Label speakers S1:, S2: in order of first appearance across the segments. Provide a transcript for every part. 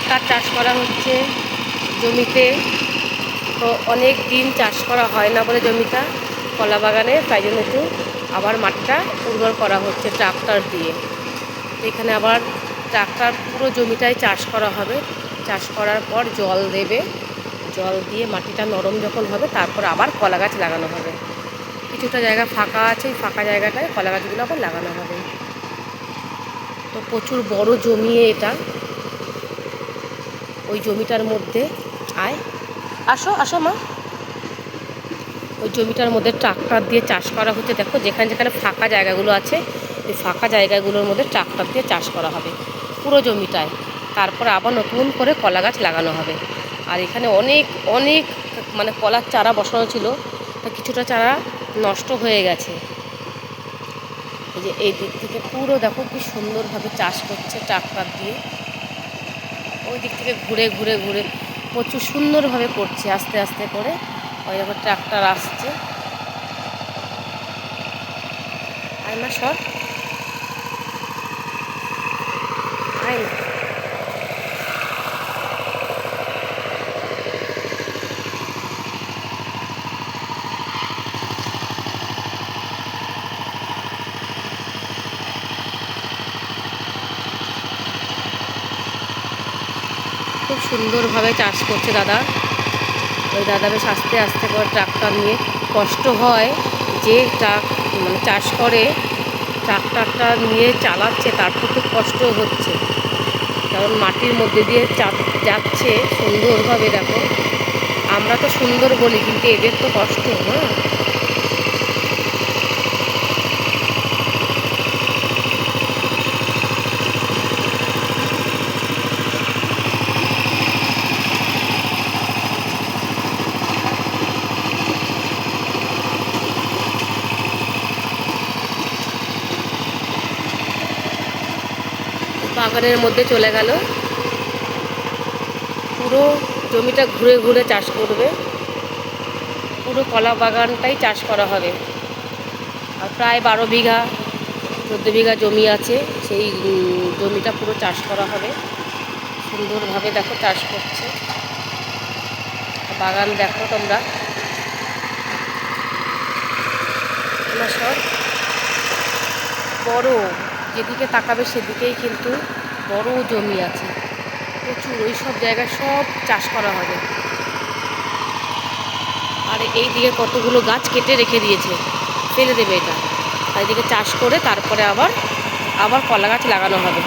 S1: Tractor চাষ করা হচ্ছে জমিতে। তো অনেক দিন চাষ করা হয় না বলে জমিটা কলা বাগানে, তাই জন্য একটু আবার মাটিটা উর্বর করা হচ্ছে ট্রাক্টর দিয়ে। এখানে আবার ট্রাক্টর পুরো জমিটাই চাষ করা হবে। চাষ করার পর জল দেবে, জল দিয়ে মাটিটা নরম যখন হবে তারপর আবার কলা গাছ লাগানো হবে। কিছুটা জায়গা ফাঁকা আছে, ওই ফাঁকা জায়গাটায় কলা গাছগুলো আবার লাগানো হবে। তো প্রচুর বড় জমি এটা। ওই জমিটার মধ্যে আসো আসো মা, ওই জমিটার মধ্যে ট্রাক্টর দিয়ে চাষ করা হচ্ছে। দেখো যেখানে যেখানে ফাঁকা জায়গাগুলো আছে, ওই ফাঁকা জায়গাগুলোর মধ্যে ট্রাক্টর দিয়ে চাষ করা হবে পুরো জমিটায়। তারপর আবার নতুন করে কলা গাছ লাগানো হবে। আর এখানে অনেক অনেক মানে কলার চারা বসানো ছিল, তো কিছুটা চারা নষ্ট হয়ে গেছে। এই যে এই দিক থেকে পুরো দেখো কি সুন্দরভাবে চাষ করছে ট্রাক্টর দিয়ে। ওই দিক থেকে ঘুরে ঘুরে ঘুরে প্রচুর সুন্দরভাবে করছে আস্তে আস্তে করে। ওই দেখো ট্রাক্টর আসছে। আয় মা সর, আয় না। খুব সুন্দরভাবে চাষ করছে দাদা। ওই দাদা বেশ আস্তে আস্তে করে ট্রাক্টর নিয়ে, কষ্ট হয় যে মানে চাষ করে ট্রাক্টরটা নিয়ে চালাচ্ছে, তার তো খুব কষ্ট হচ্ছে, কারণ মাটির মধ্যে দিয়ে যাচ্ছে সুন্দরভাবে। দেখো আমরা তো সুন্দর বলি, কিন্তু এদের তো কষ্ট। হ্যাঁ, বাগানের মধ্যে চলে গেল। পুরো জমিটা ঘুরে ঘুরে চাষ করবে, পুরো কলা বাগানটাই চাষ করা হবে। আর প্রায় 12 বিঘা 14 বিঘা জমি আছে, সেই জমিটা পুরো চাষ করা হবে। সুন্দরভাবে দেখো চাষ করছে। বাগান দেখো তোমরা, সব বড়, যেদিকে তাকাবে সেদিকেই কিন্তু বড় জমি আছে প্রচুর। ওই সব জায়গায় সব চাষ করা হবে। আর এই দিকে কতগুলো গাছ কেটে রেখে দিয়েছে, ফেলে দেবে এটা। আর এদিকে চাষ করে তারপরে আবার আবার কলা গাছ লাগানো হবে।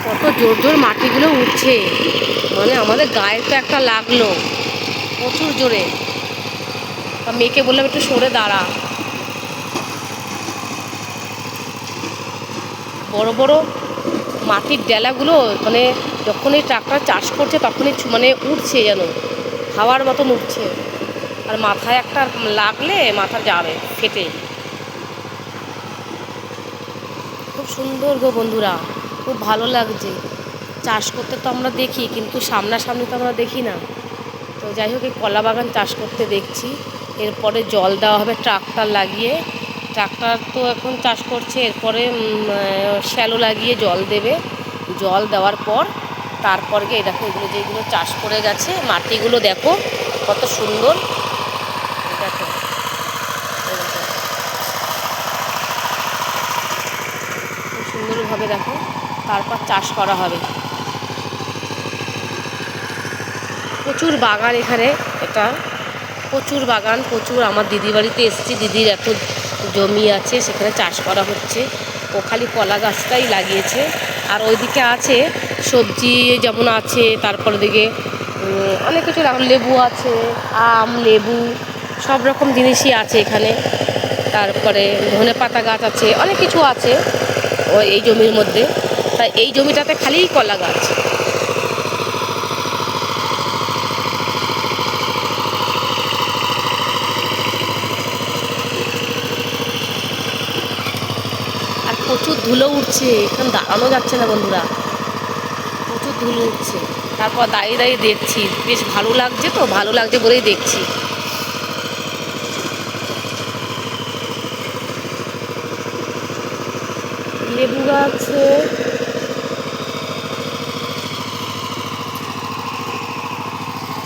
S1: কত জোর জোর মাটিগুলো উঠছে, মানে আমাদের গায়ে তো একটা লাগলো প্রচুর জোরে। মেয়েকে বললাম একটু সরে দাঁড়া। বড় বড় মাটির ডেলাগুলো মানে যখনই ট্রাক্টর চাষ করছে তখনই মানে উঠছে, যেন হাওয়ার মতন উঠছে। আর মাথায় একটা লাগলে মাথা যাবে ফেটে। খুব সুন্দর গো বন্ধুরা, খুব ভালো লাগছে। চাষ করতে তো আমরা দেখি, কিন্তু সামনাসামনি তো আমরা দেখি না। তো যাই হোক, এই কলা বাগান চাষ করতে দেখছি। এরপরে জল দেওয়া হবে ট্রাক্টর লাগিয়ে। ট্রাক্টর তো এখন চাষ করছে, এরপরে শ্যালো লাগিয়ে জল দেবে। জল দেওয়ার পর তারপর গিয়ে দেখো এগুলো যেগুলো চাষ করে গেছে মাটিগুলো দেখো কত সুন্দর। দেখো খুব সুন্দরভাবে দেখো তারপর চাষ করা হবে। প্রচুর বাগান এখানে, এটা প্রচুর বাগান, প্রচুর। আমার দিদির বাড়িতে এসেছি, দিদির এত জমি আছে, সেখানে চাষ করা হচ্ছে। ও খালি কলা গাছটাই লাগিয়েছে, আর ওইদিকে আছে সবজি যেমন আছে, তারপর ওদিকে অনেক কিছু লেবু আছে, আম, লেবু সব রকম জিনিসই আছে এখানে। তারপরে ধনেপাতা গাছ আছে, অনেক কিছু আছে ওই এই জমির মধ্যে। তাই এই জমিটাতে খালি কলা গাছ। আর প্রচুর ধুলো উঠছে, এখানে দাঁড়ানো যাচ্ছে না বন্ধুরা, প্রচুর ধুলো উঠছে। তারপর দাঁড়িয়ে দাঁড়িয়ে দেখছি, বেশ ভালো লাগছে, তো ভালো লাগছে বলেই দেখছি। লেবু গাছ